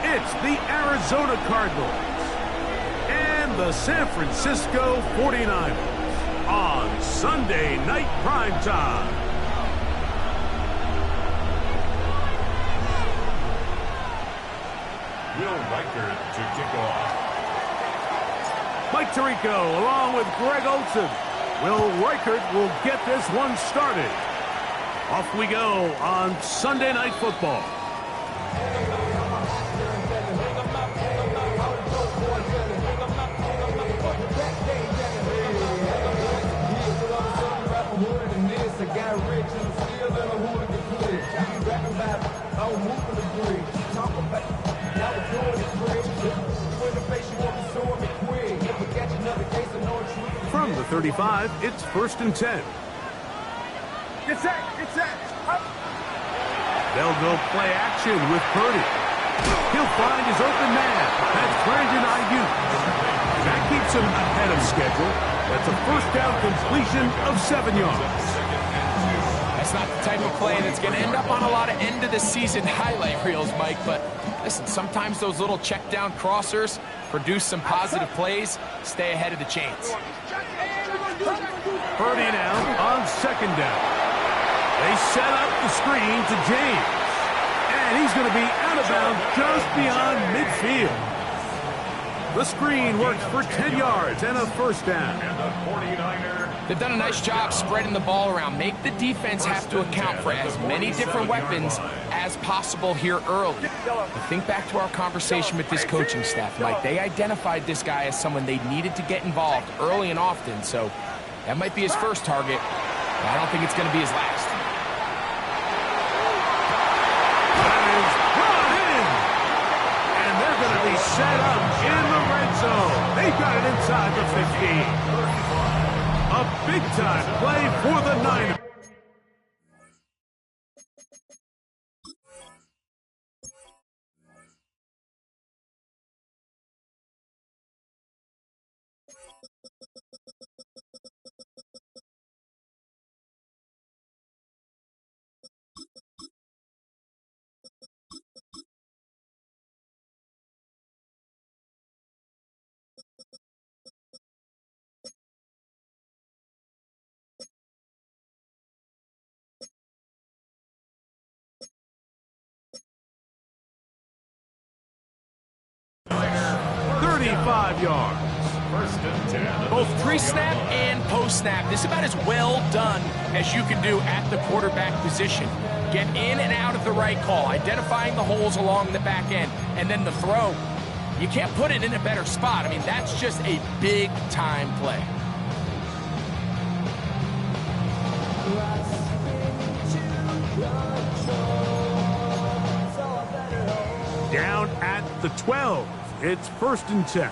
It's the Arizona Cardinals and the San Francisco 49ers on Sunday Night Primetime. Will Reichert to kick off. Mike Tirico along with Greg Olson. Will Reichert will get this one started. Off we go on Sunday Night Football. From the 35, it's 1st and 10. Get set, get set. They'll go play action with Purdy. He'll find his open man. That's Brandon Ayuk. That keeps him ahead of schedule. That's a first down completion of 7 yards. That's not the type of play that's going to end up on a lot of end-of-the-season highlight reels, Mike. But listen, sometimes those little check-down crossers produce some positive plays. Stay ahead of the chains. Purdy now on 2nd down. They set up the screen to James. And he's going to be out of bounds just beyond midfield. The screen works for 10 yards and a first down. And the 49er. They've done a nice job spreading the ball around. Make the defense have to account for as many different weapons as possible here early. But think back to our conversation with this coaching staff, Mike. They identified this guy as someone they needed to get involved early and often. So that might be his first target, but I don't think it's going to be his last. Set up in the red zone. They got it inside the 15. A big-time play for the Niners. Yards. 1st and 10. Both pre-snap and post-snap. This is about as well done as you can do at the quarterback position. Get in and out of the right call, identifying the holes along the back end, and then the throw. You can't put it in a better spot. I mean, that's just a big-time play. Down at the 12. It's 1st and 10.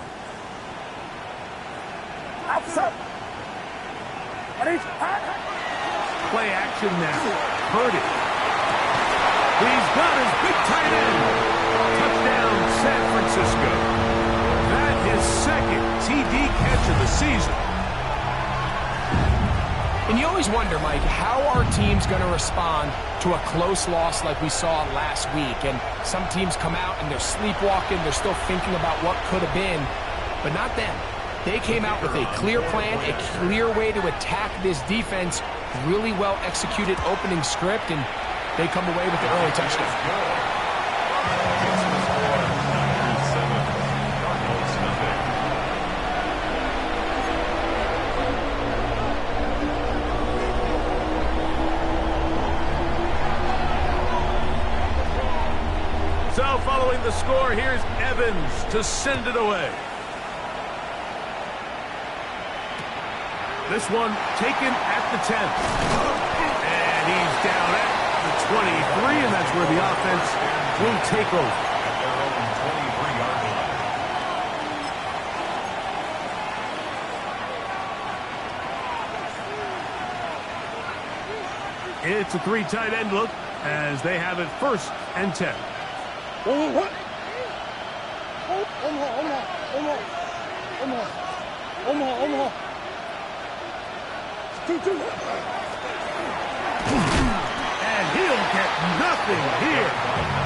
Play action now. Purdy. He's got his big tight end. Touchdown, San Francisco. That is 2nd TD catch of the season. And you always wonder, Mike, how are teams going to respond to a close loss like we saw last week? And some teams come out and they're sleepwalking. They're still thinking about what could have been, but not them. They came out with a clear plan, a clear way to attack this defense, really well executed opening script, and they come away with the early touchdown. So following the score, here's Evans to send it away. This one taken at the 10. And he's down at the 23, and that's where the offense will take over. At their own 23-yard line. It's a 3 tight end look as they have it 1st and 10. And he'll get nothing here.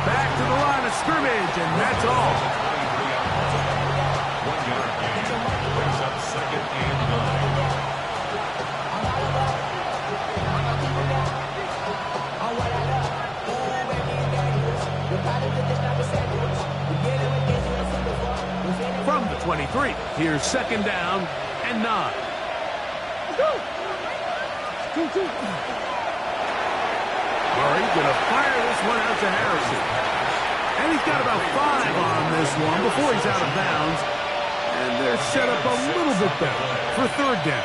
Back to the line of scrimmage, and that's all. 1 yard gain. Brings up 2nd and 9. From the 23, here's 2nd down and 9. Murray gonna fire this one out to Harrison. And he's got about 5 on this one before he's out of bounds. And they're set up a little bit better for 3rd down.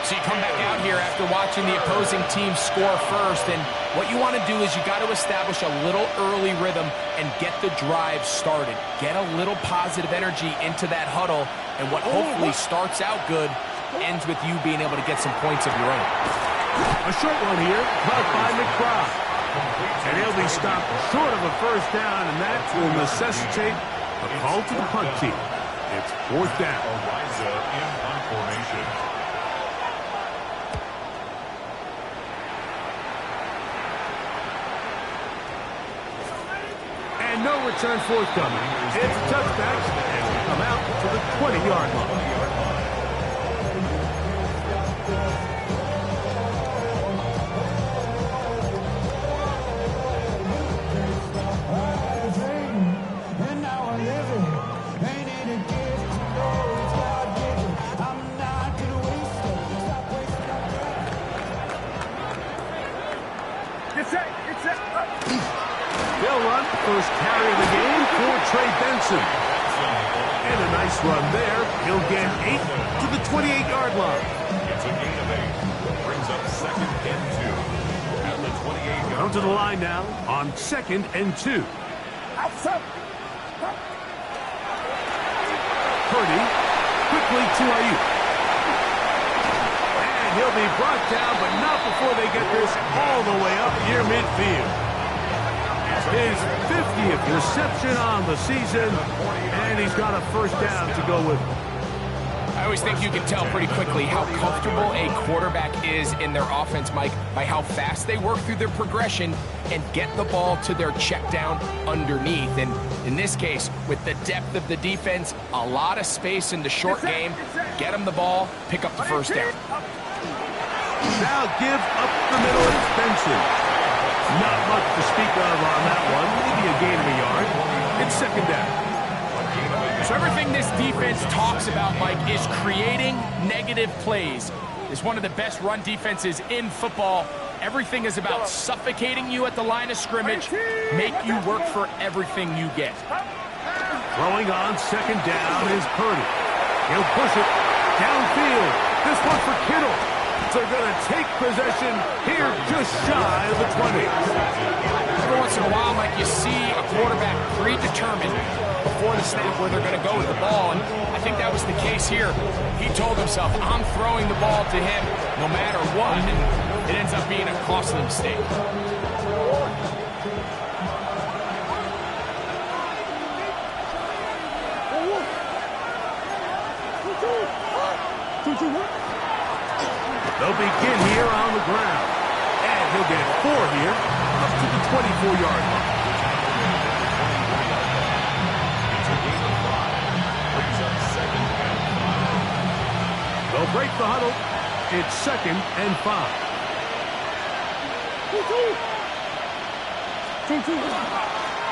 So you come back out here after watching the opposing team score first, and what you want to do is you got to establish a little early rhythm and get the drive started. Get a little positive energy into that huddle, and what hopefully starts out good ends with you being able to get some points of your own. A short one here, caught by McBride. And he'll be stopped short of a 1st down, and that will necessitate a call to the punt team. It's 4th down. Ariza in punt formation. And no return forthcoming. It's a touchback, and we come out to the 20-yard line. They'll run first carry of the game for Trey Benson. And a nice run there. He'll get 8 to the 28-yard line. It's a gain of 8. Brings up 2nd and 2. At the 28-yard Down to the line now on 2nd and 2. Purdy quickly to Ayuk. And he'll be brought down, but not before they get this all the way up near midfield. His 50th reception on the season, and he's got a 1st down to go with. I always think you can tell pretty quickly how comfortable a quarterback is in their offense, Mike, by how fast they work through their progression and get the ball to their check down underneath. And in this case, with the depth of the defense, a lot of space in the short game, get them the ball, pick up the 1st down. Now give up the middle extension. Not much to speak of on that one. Maybe a gain of a yard. It's 2nd down. So everything this defense talks about, Mike, is creating negative plays. It's one of the best run defenses in football. Everything is about suffocating you at the line of scrimmage, make you work for everything you get. Throwing on 2nd down is Purdy. He'll push it downfield. This one for Kittle. They're going to take possession here just shy of the 20. Every once in a while, Mike, you see a quarterback predetermined before the snap where they're going to go with the ball, and I think that was the case here. He told himself, I'm throwing the ball to him no matter what, and it ends up being a costly mistake. They'll begin here on the ground. And he'll get 4 here, up to the 24-yard line. It's a gain of 5. Brings up 2nd and 5. They'll break the huddle. It's 2nd and 5.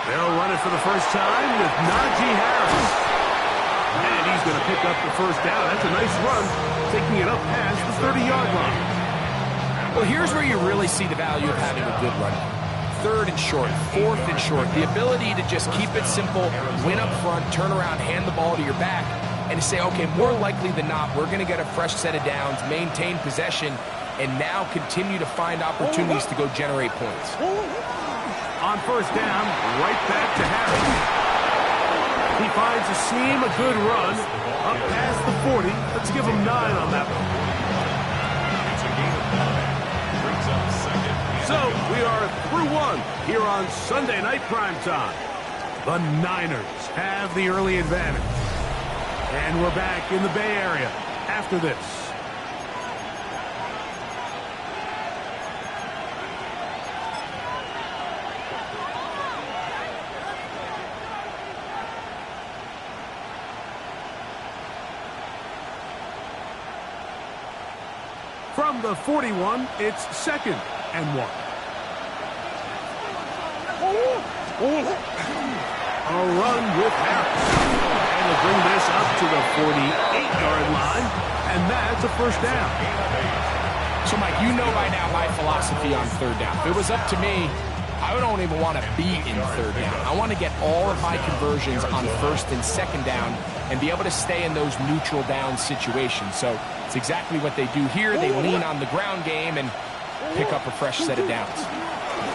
They'll run it for the first time with Najee Harris. And he's going to pick up the 1st down. That's a nice run, taking it up past the 30-yard line. Well, here's where you really see the value of having a good run. 3rd and short, 4th and short. The ability to just keep it simple, win up front, turn around, hand the ball to your back, and to say, okay, more likely than not, we're going to get a fresh set of downs, maintain possession, and now continue to find opportunities to go generate points. On 1st down, right back to Harris. He finds a seam, a good run, up past the 40. Let's give him 9 on that one. It's a gain of 9. Brings up 2nd. So we are through 1 here on Sunday Night Primetime. The Niners have the early advantage. And we're back in the Bay Area after this. From the 41, it's 2nd and 1. A run with Harris. And they'll bring this up to the 48-yard line, and that's a first down. So, Mike, you know by now my philosophy on third down. If it was up to me, I don't even want to be in third down. I want to get all of my conversions on first and second down and be able to stay in those neutral down situations. So it's exactly what they do here. They lean on the ground game and pick up a fresh set of downs.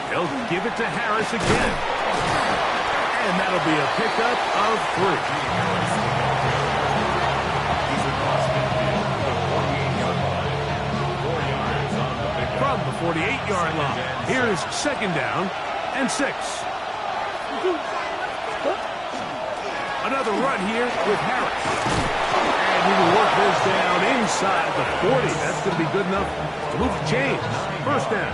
They'll give it to Harris again. And that'll be a pickup of 3. From the 48-yard line, here's 2nd down and 6. Another run here with Harris. And he will work this down inside the 40. That's going to be good enough to move the chains. First down.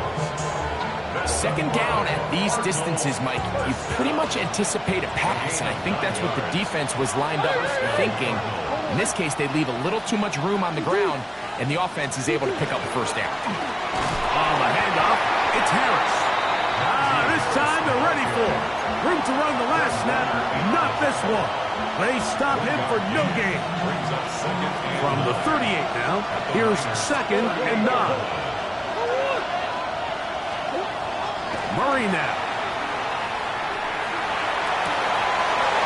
2nd down at these distances, Mike, you pretty much anticipate a pass, and I think that's what the defense was lined up thinking. In this case, they leave a little too much room on the ground, and the offense is able to pick up a first down. On the handoff, it's Harris. This time they're ready for it. Room to run the last snap, not this one. They stop him for no gain. From the 38 now, here's 2nd and 9. Murray now.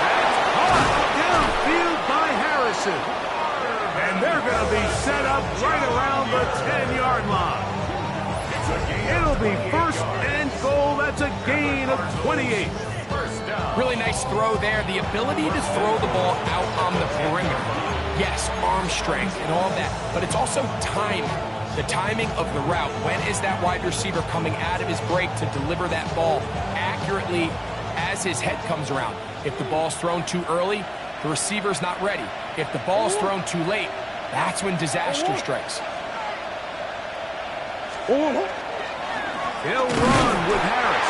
That's caught downfield by Harrison. And they're going to be set up right around the 10-yard line. It'll be 1st and goal. That's a gain of 28. Really nice throw there. The ability to throw the ball out on the perimeter. Yes, arm strength and all that, but it's also timing. The timing of the route. When is that wide receiver coming out of his break to deliver that ball accurately as his head comes around? If the ball's thrown too early, the receiver's not ready. If the ball's thrown too late, that's when disaster strikes. He'll run with Harris.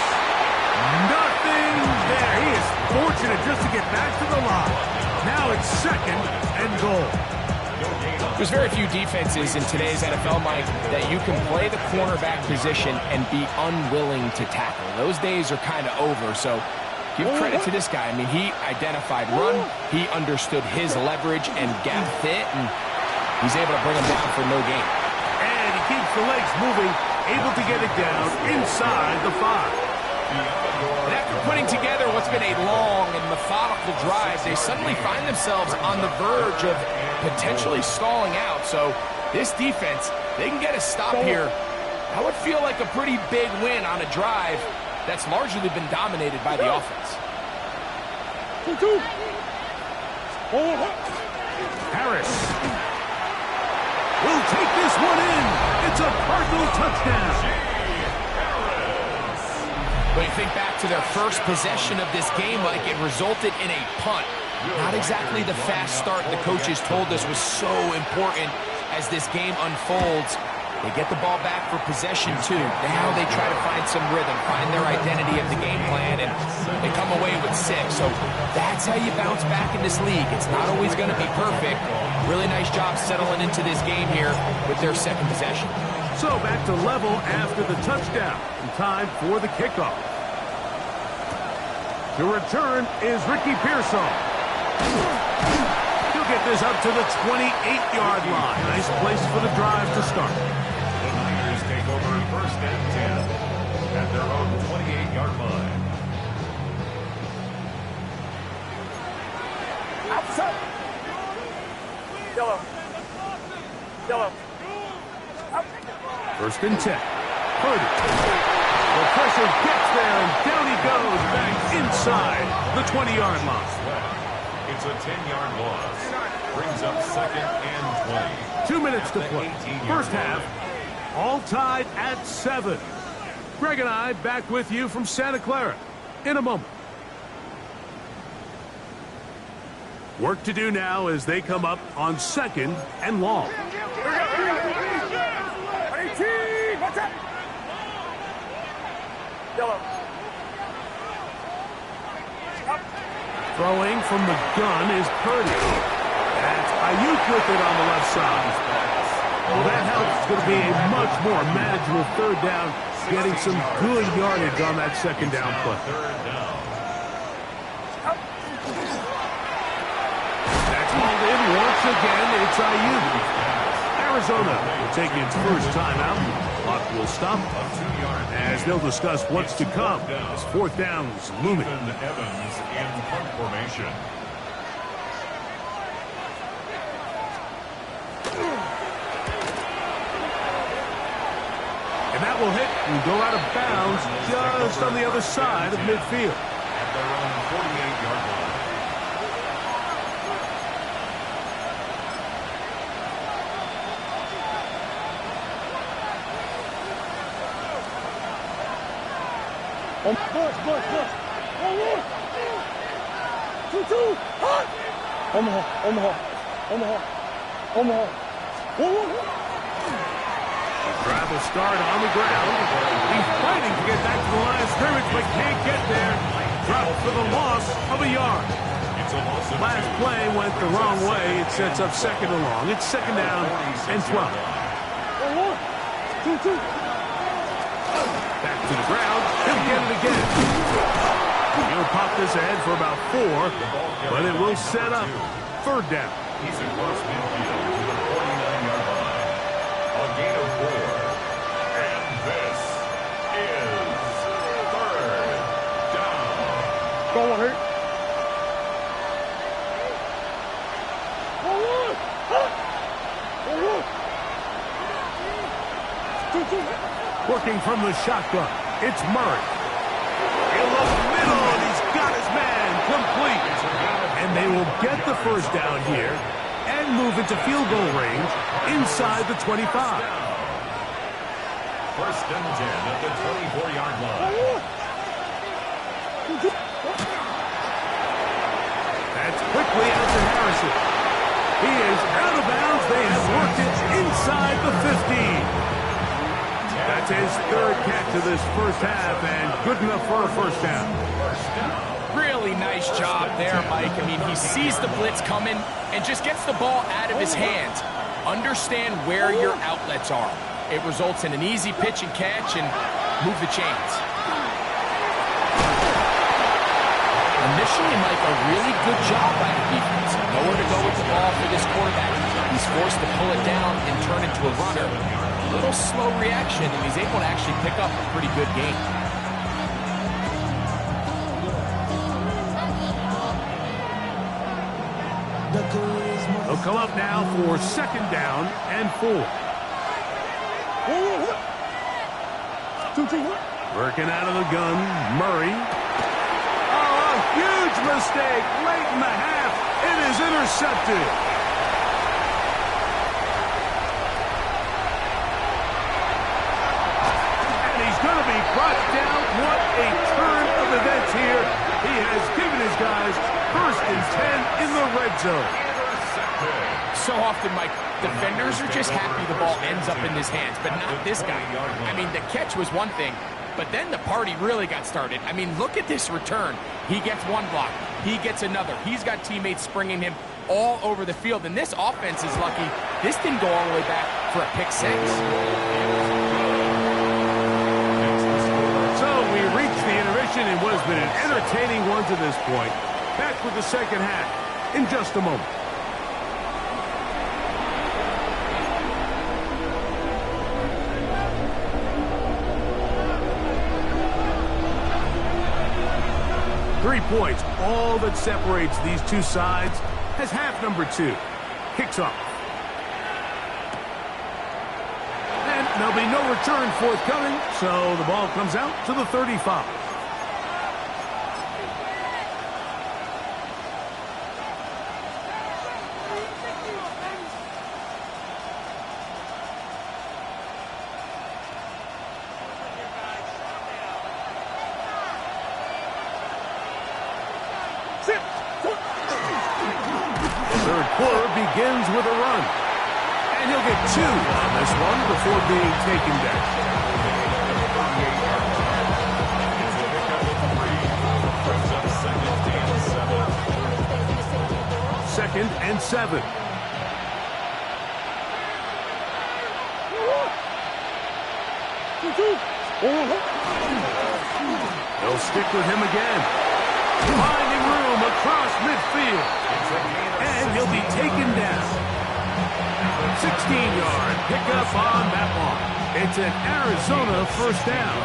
Nothing there. He is fortunate just to get back to the line. Now it's 2nd and goal. There's very few defenses in today's NFL, Mike, that you can play the cornerback position and be unwilling to tackle. Those days are kind of over, so give credit to this guy. I mean, he identified run, he understood his leverage and gap fit, and he's able to bring him down for no gain. And he keeps the legs moving, able to get it down inside the 5. And after putting together what's been a long and methodical drive, they suddenly find themselves on the verge of potentially stalling out. So this defense, they can get a stop here. That would feel like a pretty big win on a drive that's largely been dominated by the offense. Harris will take this one in. It's a Cardinal touchdown. When you think back to their first possession of this game, Mike, it resulted in a punt. Not exactly the fast start the coaches told us was so important as this game unfolds. They get the ball back for possession, too. Now they try to find some rhythm, find their identity of the game plan, and they come away with 6. So that's how you bounce back in this league. It's not always going to be perfect. Really nice job settling into this game here with their 2nd possession. So back to level after the touchdown. And time for the kickoff. The return is Ricky Pearsall. He'll get this up to the 28-yard line. Nice place for the drive to start. The Niners take over 1st and 10 at their own 28-yard line. Outside. Yellow. Yellow. 1st and 10. Purdy. The pressure gets there, and down he goes back inside the 20-yard line. It's a 10-yard loss. Brings up 2nd and 20. 2 minutes to play. First half, all tied at 7. Greg and I back with you from Santa Clara in a moment. Work to do now as they come up on 2nd and long. What's up? Yellow. Throwing from the gun is Purdy. That's Ayuk with it on the left side. Well, that helps. It's going to be a much more manageable third down, getting some good yardage on that second down play. That's called in once again. It's Ayuk. Arizona will take its first timeout. Clock will stop as they'll discuss what's to come as fourth down's looming. Evans in punt formation. And that will hit and go out of bounds just on the other side of midfield. At their own 48-yard line. Push. 2-2. Hot. Omaha. Drive will start on the ground. He's fighting to get back to the line of scrimmage, but can't get there. Dropped for the loss of a yard. Last play went the wrong way. It sets up second and long. It's second down and 12. 2-2. Back to the ground. He'll get it again. He'll pop this ahead for about 4, but it will set up third down. He's across midfield to the 49-yard line. A gain of 4. And this is third down. Go on, hurt. Working from the shotgun, it's Murray. In the middle, and he's got his man complete. And they will get the first down here and move into field goal range inside the 25. First and 10 at the 24-yard line. That's quickly out to Harrison. He is out of bounds. They have worked it inside the 15. That's his third catch of this first half, and good enough for a first down. Really nice job there, Mike. I mean, he sees the blitz coming and just gets the ball out of his hands. Understand where your outlets are. It results in an easy pitch and catch and move the chains. Initially, Mike, a really good job by the defense. Nowhere to go with the ball for this quarterback. He's forced to pull it down and turn into a runner. A little slow reaction, and he's able to actually pick up a pretty good game. They'll come up now for second down and 4. Working out of the gun, Murray. Oh, a huge mistake late in the half. It is intercepted. Going to be brought down. What a turn of events here. He has given his guys first and 10 in the red zone. So often, Mike, defenders are just happy the ball ends up in his hands, but not this guy. I mean, the catch was one thing, but then the party really got started. I mean, look at this return. He gets one block. He gets another. He's got teammates springing him all over the field, and this offense is lucky. This didn't go all the way back for a pick 6. It was been an entertaining one to this point. Back with the second half in just a moment. Three points, all that separates these two sides as half number 2 kicks off. And there'll be no return forthcoming, so the ball comes out to the 35. Begins with a run. And he'll get 2 on this one before being taken down. Second and 7. They'll stick with him again. Finding room across midfield. And he'll be taken down. 16-yard pickup on that one. It's an Arizona first down.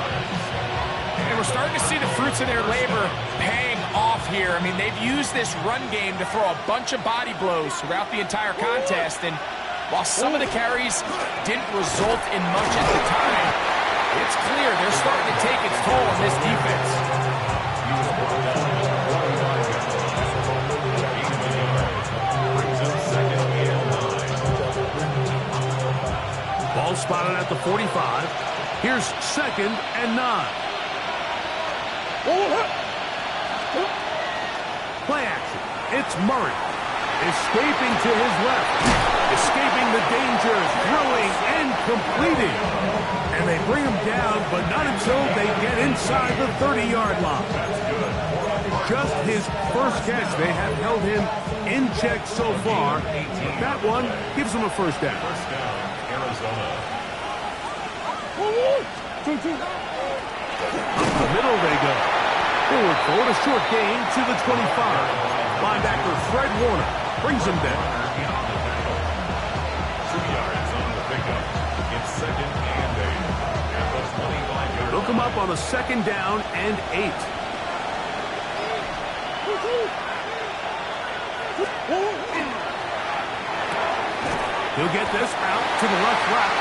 And we're starting to see the fruits of their labor paying off here. I mean, they've used this run game to throw a bunch of body blows throughout the entire contest. And while some of the carries didn't result in much at the time, it's clear they're starting to take its toll on this defense. Ball spotted at the 45. Here's 2nd and 9. Play action. It's Murray. Escaping to his left. Escaping the danger. Throwing and completing. And they bring him down, but not until they get inside the 30-yard line. Just his first catch. They have held him in check so far. That one gives him a first down. First down, Arizona. Up the middle they go. Forward forward, a short gain to the 25. Linebacker Fred Warner brings him down. 2 yards on the pickup. It's 2nd and 8. At the 25-yard Look him up on a 2nd down and 8. He'll get this out to the left route.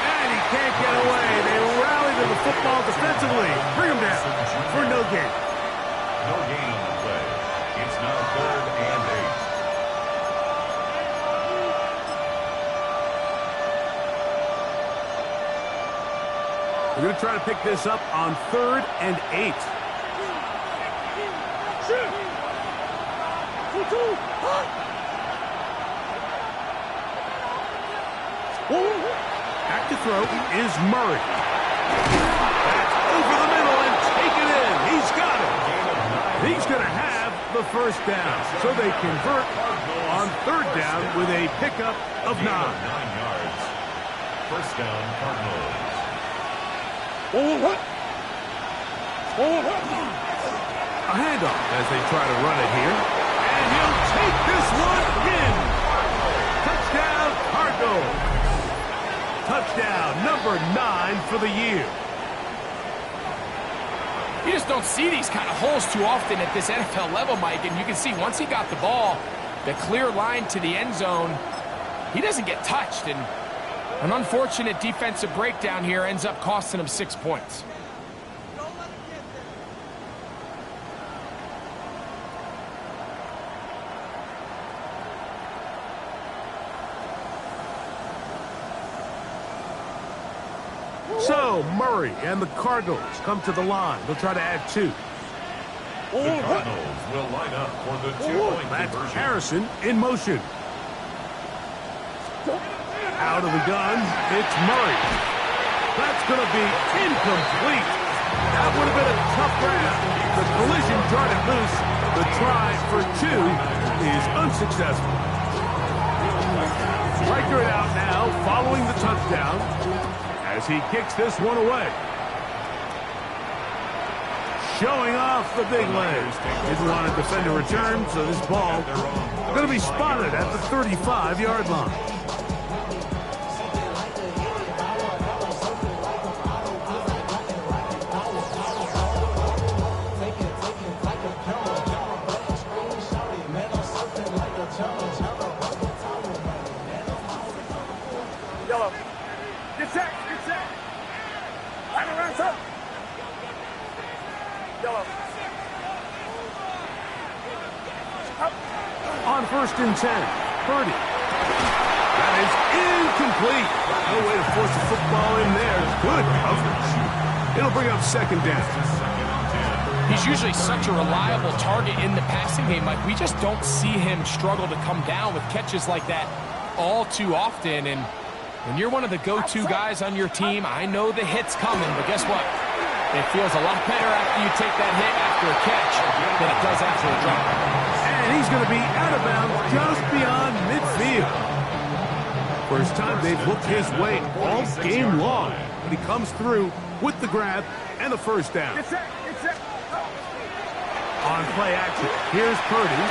And he can't get away. They rally to the football defensively. Bring him down for no gain. No gain on the play. It's now 3rd and 8. They're going to try to pick this up on 3rd and 8. Back to throw is Murray. That's over the middle and taken in. He's got it. He's going to have the first down. So they convert on 3rd down with a pickup of 9. 9 yards. First down, Cardinals. A handoff as they try to run it here. And he'll take this one in. Touchdown, Cardinals. Touchdown number 9 for the year. You just don't see these kind of holes too often at this NFL level, Mike. And you can see once he got the ball, the clear line to the end zone, he doesn't get touched. And an unfortunate defensive breakdown here ends up costing him 6 points. So Murray and the Cardinals come to the line. They'll try to add 2. The Cardinals will line up for the 2-point That's conversion. Harrison in motion. Out of the gun, it's Murray. That's going to be incomplete. That would have been a tough grab. The collision jarred it loose. The try for 2 is unsuccessful. Striker it out now, following the touchdown, as he kicks this one away. Showing off the big legs. Didn't want to defend a return, so this ball going to be spotted at the 35-yard line. Yellow. Get set. Line around, sir. Yellow. On 1st and 10, Purdy. That is incomplete. No way to force the football in there. Good coverage. It'll bring up 2nd down. He's usually such a reliable target in the passing game. Like, we just don't see him struggle to come down with catches like that all too often. And when you're one of the go-to guys on your team, I know the hit's coming, but guess what? It feels a lot better after you take that hit after a catch than it does after a drop. And he's going to be out of bounds just beyond midfield. First time they've looked his way all game long, but he comes through with the grab and the first down. Get set. Get set. On play action, here's Purdy.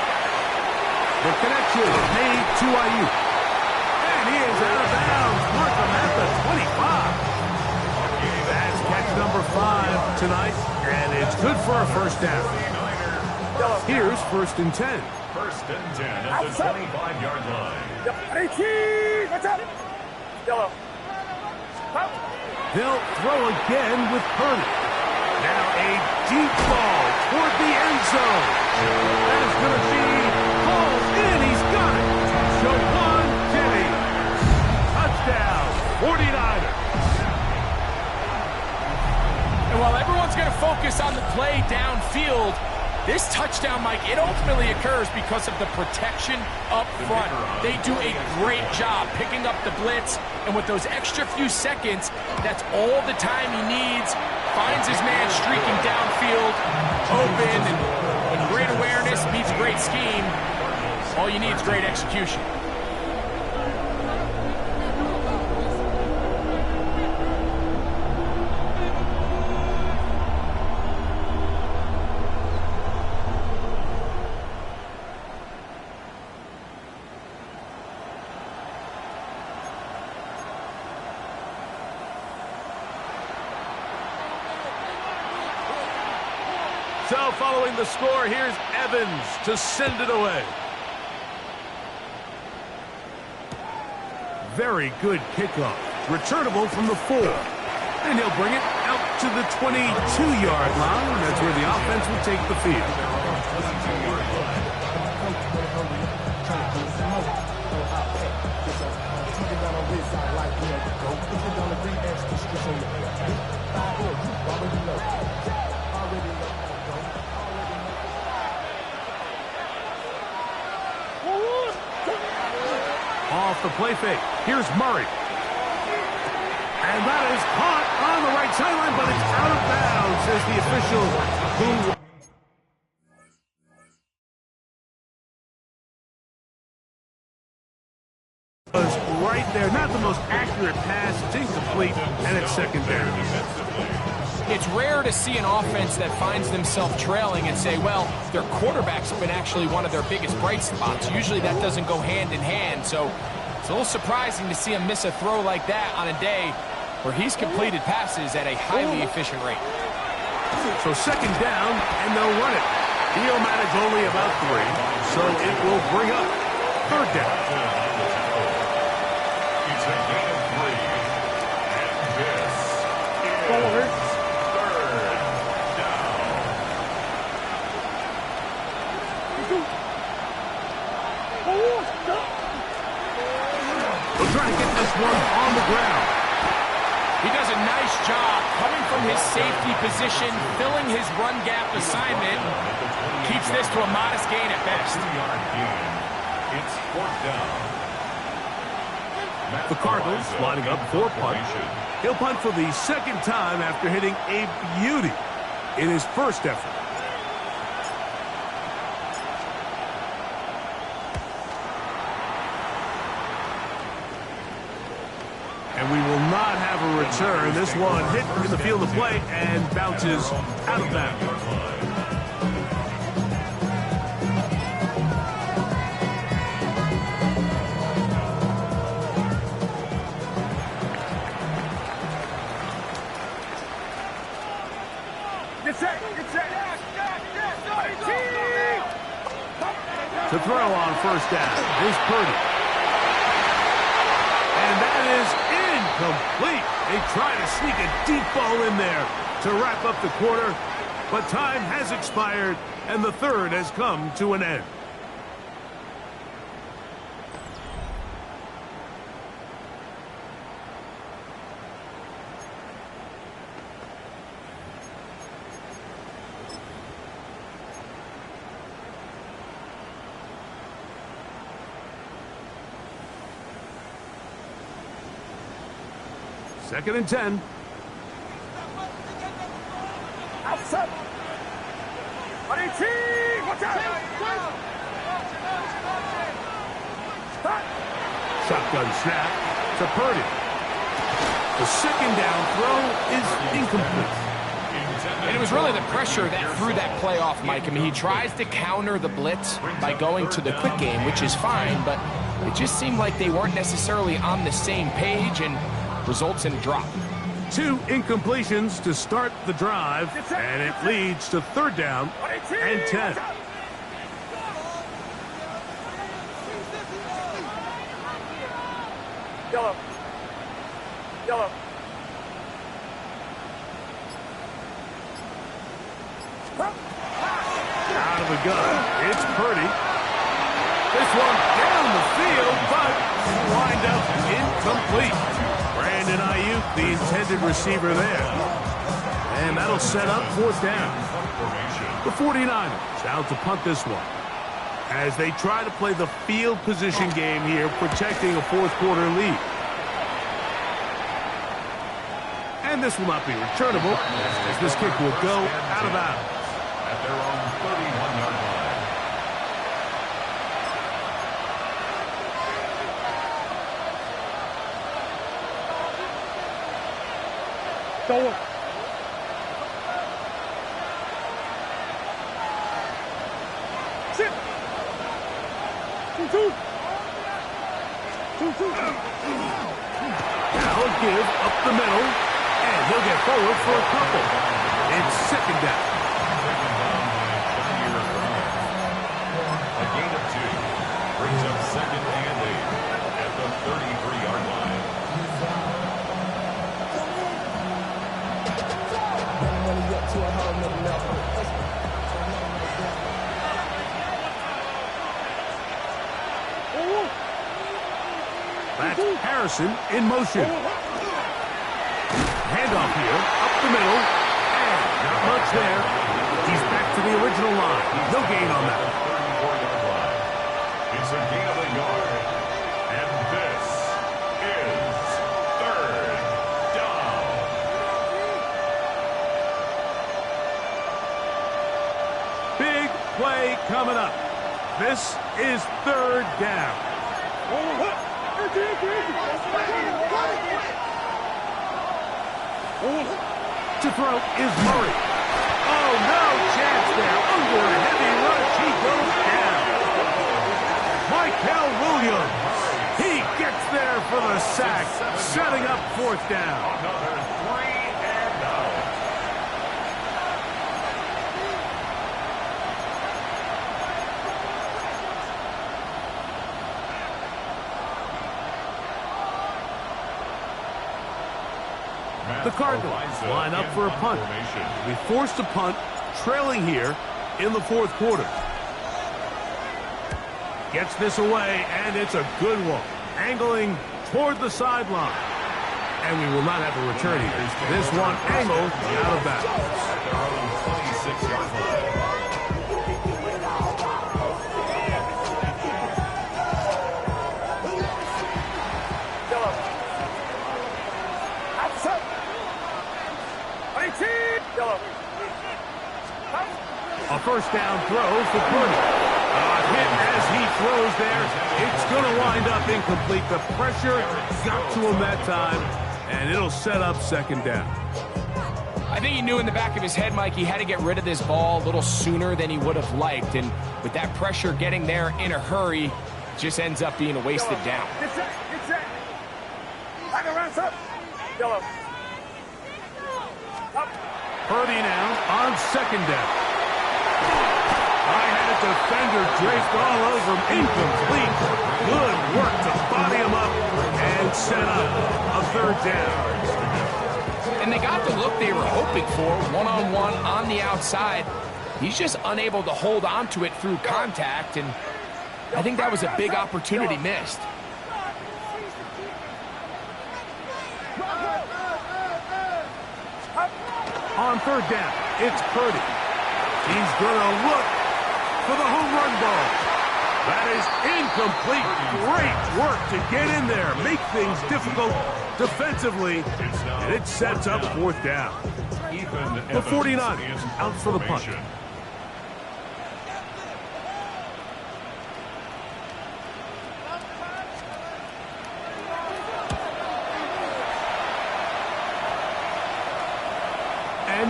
The connection made to Ayuk. And he is out of bounds. Markham at the 25. That's catch number 5 tonight, and it's good for a first down. Here's 1st and 10. 1st and 10 at the 25-yard line. Watch out. Yellow. They'll throw again with Purdy. Now a deep ball toward the end zone. That is going to be hauled in. He's got it. Jawan Jennings. Touchdown, 49ers. And while everyone's going to focus on the play downfield, this touchdown, Mike, it ultimately occurs because of the protection up front. They do a great job picking up the blitz, and with those extra few seconds, that's all the time he needs. Finds his man streaking downfield, open, and when great awareness meets great scheme, all you need is great execution. So following the score, here's Evans to send it away. Very good kickoff. Returnable from the 4. And he'll bring it out to the 22-yard line. That's where the offense will take the field. Off the play fake. Here's Murray. And that is caught on the right sideline, but it's out of bounds, says the official who was right there. Not the most accurate pass. It's incomplete, and it's 2nd down. It's rare to see an offense that finds themselves trailing and say, well, their quarterback's been actually one of their biggest bright spots. Usually that doesn't go hand in hand, so it's a little surprising to see him miss a throw like that on a day where he's completed passes at a highly efficient rate. So 2nd down, and they'll run it. He'll manage only about 3, so it will bring up 3rd down. It's a gain of 3. And this is Forward. 3rd down. We'll try to get this one on the ground. He does a nice job coming from his safety position, filling his run gap assignment, keeps this to a modest gain at best. 2-yard gain. It's 4th down. The Cardinals lining up for punt. He'll punt for the 2nd time after hitting a beauty in his first effort. And we will not have a return. This one hit in the field of play and bounces out of bounds. Get set. Get set. To throw on 1st down is Purdy. And that is incomplete. They try to sneak a deep ball in there to wrap up the quarter, but time has expired, and the 3rd has come to an end. Second and 10. Outside. Watch out. Stop. Shotgun snap to Purdy. The second down throw is incomplete. And it was really the pressure that threw that play off, Mike. I mean, he tries to counter the blitz by going to the quick game, which is fine, but it just seemed like they weren't necessarily on the same page and results in a drop. 2 incompletions to start the drive, and it leads to third down and 10. Yellow. Yellow. Out of the gun, it's Purdy. This one down the field, but wind up incomplete. Brandon Ayuk, the intended receiver there. And that'll set up fourth down. The 49ers out to punt this one, as they try to play the field position game here, protecting a fourth quarter lead. And this will not be returnable, as this kick will go out of bounds. At their own 31-yard line. Go. Sit. 2-2. 2-2. Now a give up the middle, and he'll get forward for a couple. It's second down. Second down by Jair Brown. A gain of 2 brings up second and 8 at the 33-yard line. That's Harrison in motion. Handoff here, up the middle, and not much there. He's back to the original line. No gain on that. 34-yard line. It's a gain of a yard. And this is third down. Big play coming up. This is third down. To throw is Murray. Oh, no chance there. Under a heavy rush, he goes down. Michael Williams. He gets there for the sack, setting up fourth down. Another 3 and out. The Cardinals line up for a punt. We forced a punt, trailing here in the fourth quarter. Gets this away, and it's a good one. Angling toward the sideline. And we will not have a return here. This one angled out of bounds. At their own 26-yard line. Yellow. Outside. 18. Yellow. A first down throw for Purdy. Hit as he throws there. It's going to wind up incomplete. The pressure got to him that time, and it'll set up second down. I think he knew in the back of his head, Mike, he had to get rid of this ball a little sooner than he would have liked. And with that pressure getting there in a hurry, it just ends up being a wasted down. Get set. Get set. Back around, up. Yellow. Up. Purdy now on second down. I had a defender draped all over him. Incomplete. Good work to body him up and set up a third down. And they got the look they were hoping for, one-on-one on the outside. He's just unable to hold on to it through contact, and I think that was a big opportunity missed. On third down, it's Purdy. He's going to look for the home run ball. That is incomplete. Great work to get in there, make things difficult defensively, and it sets up fourth down. The 49ers out for the punt.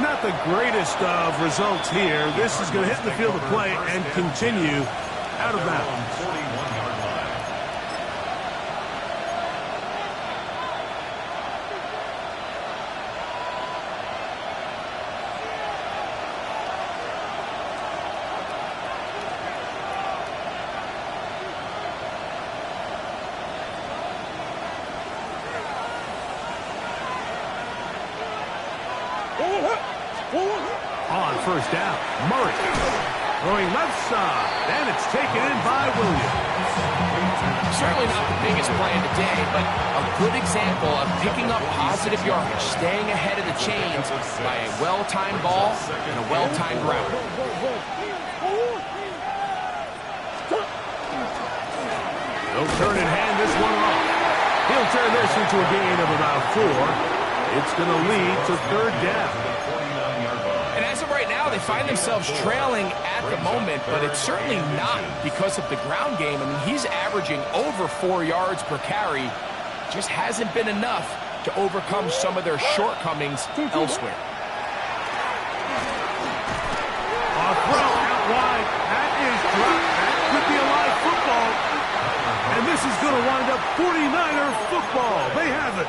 not the greatest of results here. This is going to hit the field of play and continue out of bounds. 41-yard line. On first down, Murray throwing left side, and it's taken in by Williams. Certainly not the biggest play of the day, but a good example of picking up positive yardage, staying ahead of the chains by a well-timed ball and a well-timed route. They'll turn and hand this one off. He'll turn this into a gain of about 4. It's going to lead to third down. And as of right now, they find themselves trailing at the moment, but it's certainly not because of the ground game. I mean, he's averaging over 4 yards per carry. Just hasn't been enough to overcome some of their shortcomings elsewhere. A throw out wide. That is dropped. That could be a live football. And this is going to wind up 49er football. They have it.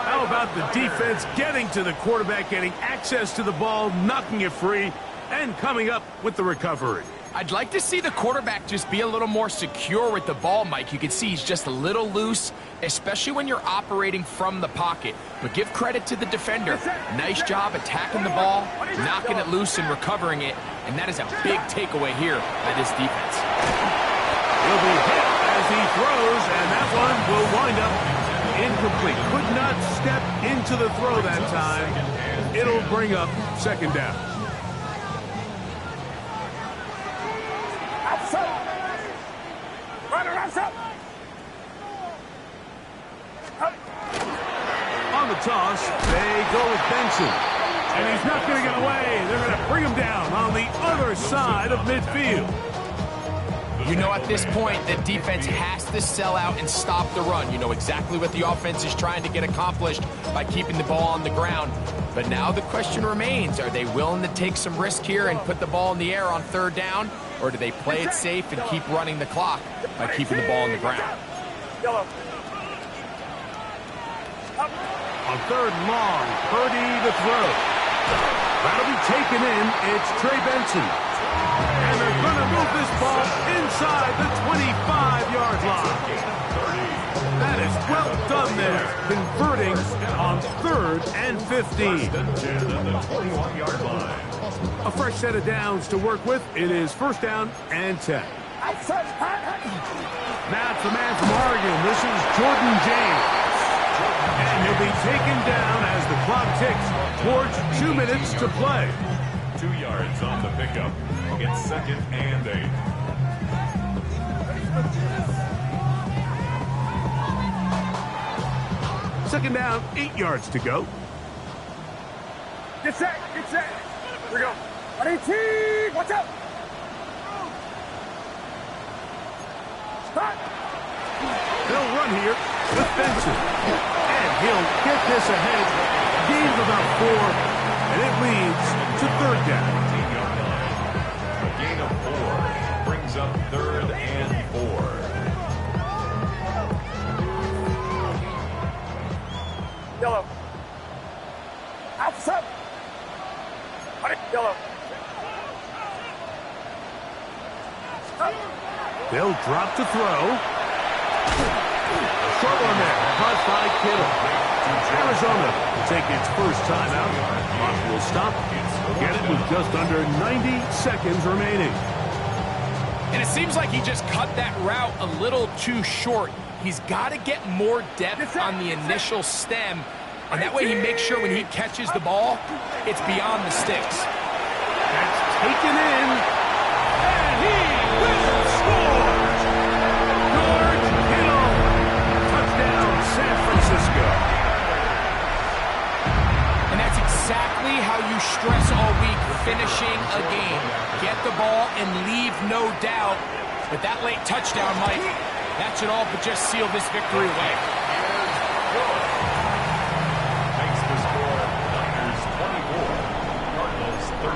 How about the defense getting to the quarterback, getting access to the ball, knocking it free, and coming up with the recovery? I'd like to see the quarterback just be a little more secure with the ball, Mike. You can see he's just a little loose, especially when you're operating from the pocket. But give credit to the defender. Nice job attacking the ball, knocking it loose and recovering it. And that is a big takeaway here by this defense. He'll be hit as he throws, and that one will wind up incomplete. Could not step into the throw that time. It'll bring up second down. On the toss, they go with Benson. And he's not going to get away. They're going to bring him down on the other side of midfield. You know at this point the defense has to sell out and stop the run. You know exactly what the offense is trying to get accomplished by keeping the ball on the ground. But now the question remains, are they willing to take some risk here and put the ball in the air on third down? Or do they play it safe and keep running the clock by keeping the ball on the ground? On third and long, Purdy to throw. That'll be taken in. It's Trey Benson. And they're going to move this ball inside the 25-yard line. That is well done there, converting on 3rd and 15. A fresh set of downs to work with. It is first down and 10. Now it's the man from Oregon. This is Jordan James. And he'll be taken down as the clock ticks towards 2 minutes to play. 2 yards on the pickup. It's 2nd and 8. Second down, 8 yards to go. Get set, get set. Here we go. 118, watch out. Stop. They'll run here with Benson. And he'll get this ahead. Gain of about 4, and it leads to third down. A gain of 4 brings up 3rd and 4. Yellow. Outside. Yellow. They'll drop to throw. Short one there, caught by Kittle. Arizona will take its first time out. Clock will stop. Get it with just under 90 seconds remaining. And it seems like he just cut that route a little too short. He's got to get more depth on the initial stem, and that way he makes sure when he catches the ball, it's beyond the sticks. That's taken in, and he will score! George Kittle, touchdown San Francisco. And that's exactly how you stress all week, finishing a game. Get the ball and leave no doubt. But that late touchdown, Mike, that should all but just seal this victory away. Makes the score Niners 24, 13.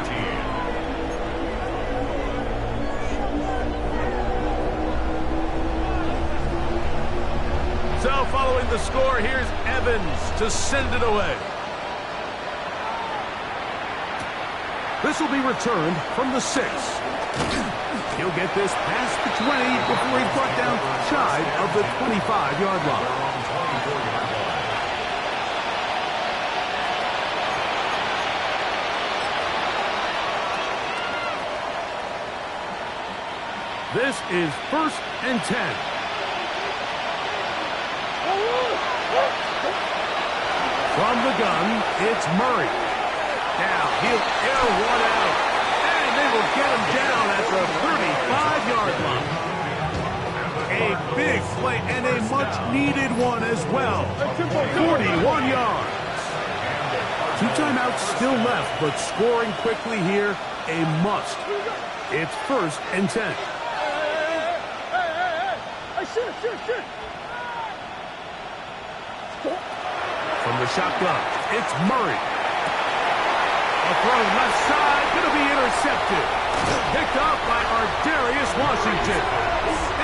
So following the score, here's Evans to send it away. This will be returned from the 6. He'll get this past the 20 before he's brought down shy of the 25-yard line. This is 1st and 10. From the gun, it's Murray. Now he'll air one out, and they will get him down at the 35-yard line. A big play and a much-needed one as well. 41 yards. 2 timeouts still left, but scoring quickly here, a must. It's 1st and 10. Shoot. From the shotgun, it's Murray. A throw left side, going to be intercepted. Picked up by Ardarius Washington.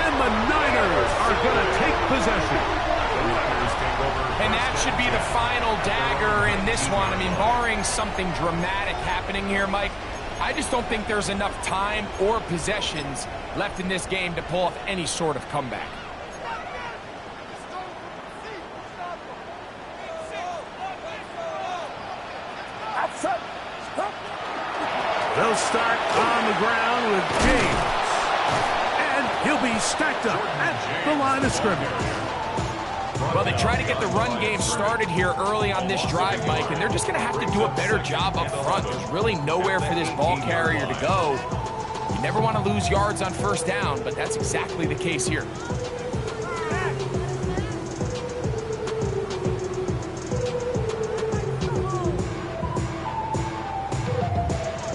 And the Niners are going to take possession. And that should be the final dagger in this one. I mean, barring something dramatic happening here, Mike, I just don't think there's enough time or possessions left in this game to pull off any sort of comeback. They'll start on the ground with James. And he'll be stacked up at the line of scrimmage. Well, they try to get the run game started here early on this drive, Mike, and they're just going to have to do a better job up front. There's really nowhere for this ball carrier to go. You never want to lose yards on 1st down, but that's exactly the case here.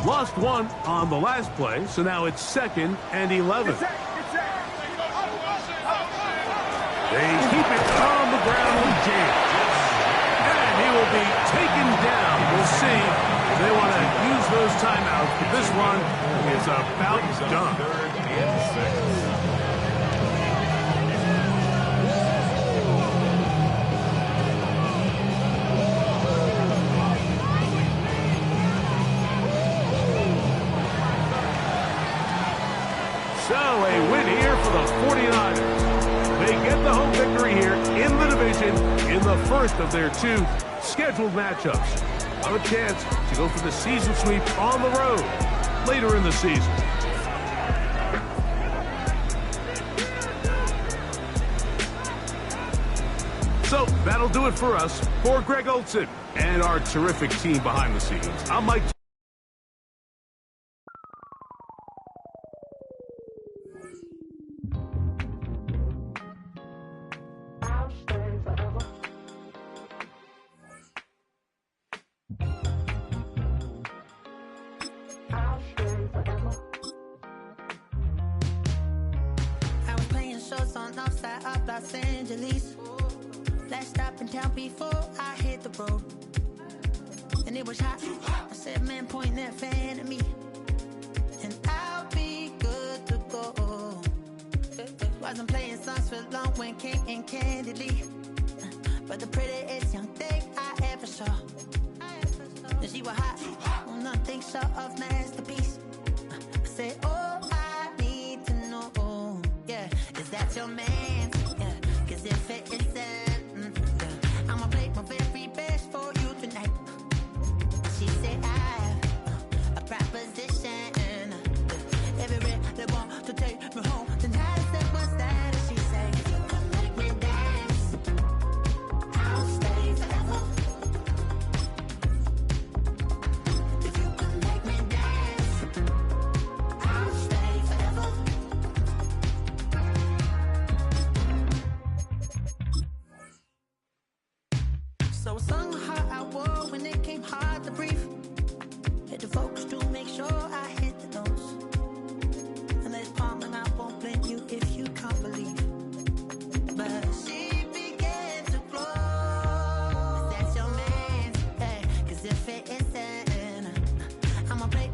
Lost one on the last play, so now it's 2nd and 11. They keep it on the ground with James. And he will be taken down. We'll see if they want to use those timeouts, but this one is about done. 3rd and 6. So a win here for the 49ers. They get the home victory here in the division in the first of their 2 scheduled matchups. Have a chance to go for the season sweep on the road later in the season. So that'll do it for us. For Greg Olson and our terrific team behind the scenes, I'm Mike. Los Angeles. Last stop in town before I hit the road. And it was hot. I said, man, point that fan at me. And I'll be good to go. Wasn't playing songs for long when came in candidly. But the prettiest young thing I ever saw. And she was hot. Well, nothing short of masterpiece. I said, oh, I need to know. Yeah, is that your man? Yeah, cause if it isn't, I'ma play my very best for you tonight. She said, I have a proposition. Every they want to take me home. Then I said, what's that? And she said, if you can make me dance, I'll stay forever. If you can make me dance, I'll stay forever. So I sung the heart I wore when it came hard to breathe. Had to focus to make sure I hit the notes. And there's palm and I won't blame you if you can't believe. But she began to flow. That's your man, hey, cause if it isn't, I'ma play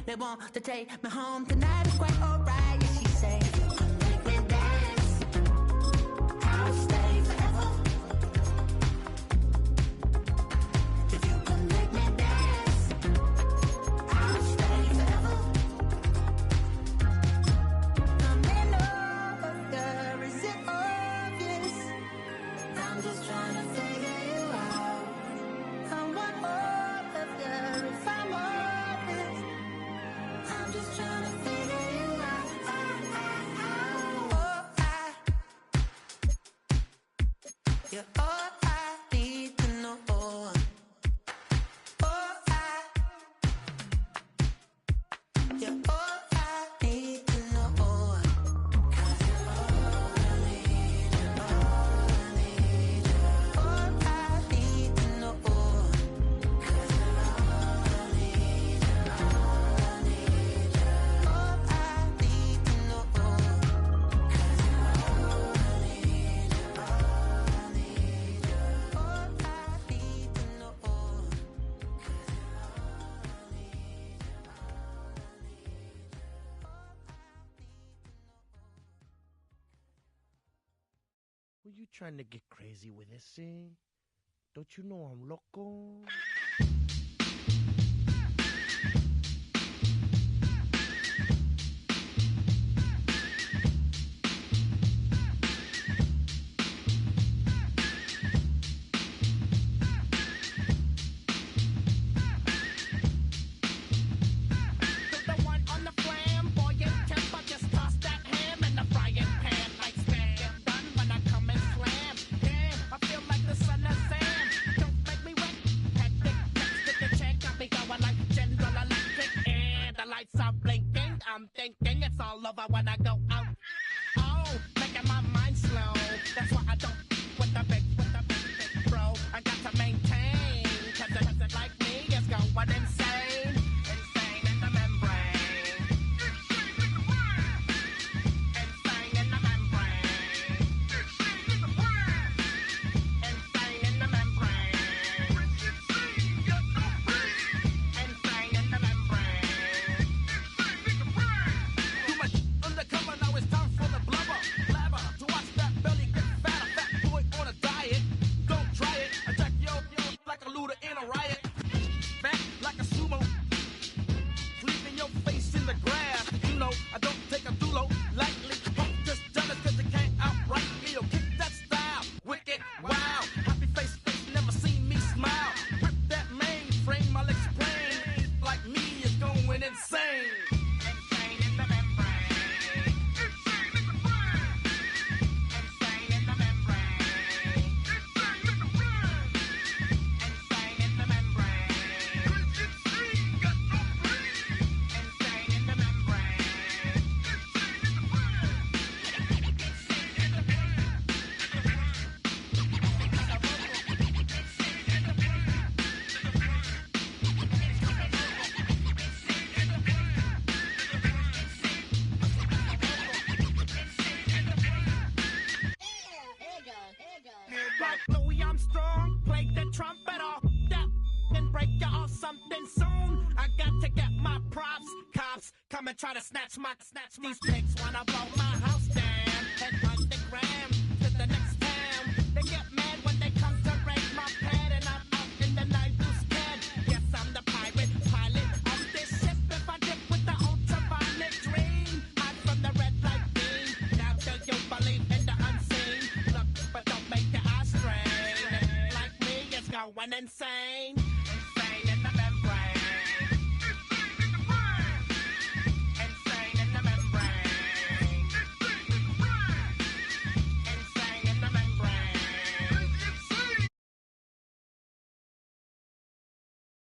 They want to take me home tonight. It's quite alright. Yeah, she say, make me dance. I'll stay forever. If you can make me dance, I'll stay forever. I'm in love, girl, is it obvious? I'm just trying to figure you out. I want all of you if I'm honest. I'm just trying to figure you out. You're all I need to know. You're all I need to know. 'Cause you're all I need, you're all I need, you're all I need to know. 'Cause you're all I need, you're all I need, you're all I need to know. 'Cause you're all I need, you're all I need, you're all I need to know. 'Cause you're all I need, Were you trying to get crazy with this thing? Don't you know I'm loco? The one on the flamboyant temper, just toss that ham in the frying pan. Like spam, get done when I come and slam. Damn, I feel like the son of Sam. Don't make me wet. Hectic, next to the check, got me going like General Electric. And the lights are blinking. I'm thinking it's all over when I go out. Oh, making my mind slow. That's why I don't with the big bro. I got to maintain, 'cause it like me is going insane. Insane in the membrane. Insane in the membrane. Insane in the membrane. Insane in the membrane. Too much undercover, now it's time for the blubber. Blabber, to watch that belly get fat. A fat boy on a diet. Don't try it. Attack yo like a looter in a riot. Fat like a sumo. Leaving your face in the grass. You know, I don't take a dulo lightly. Punk just jealous 'cause they can't outright me. Yo, kick that style. Wicked, wow. Happy face, never seen me smile. Rip that mainframe, I'll explain. Like me is going insane. Insane in the membrane. Insane in the brain. Insane in the membrane. Insane in the brain. Insane in the membrane. Insane got no brain. Insane in the membrane. Insane in the brain. Insane in the brain. Like Louis Armstrong, play the trumpet off that and break you off something soon. I got to get my props. Cops come and try to snatch these pigs wanna blow my house down. Head underground to the next town. They get mad when they come to raid my pad and I'm out in the night who's scared. Yes, I'm the pirate pilot of this ship. If I dip with the ultraviolet dream, hide from the red light beam. Now do you believe in the unseen? Look, but don't make your eyes strain. Like me, it's going insane.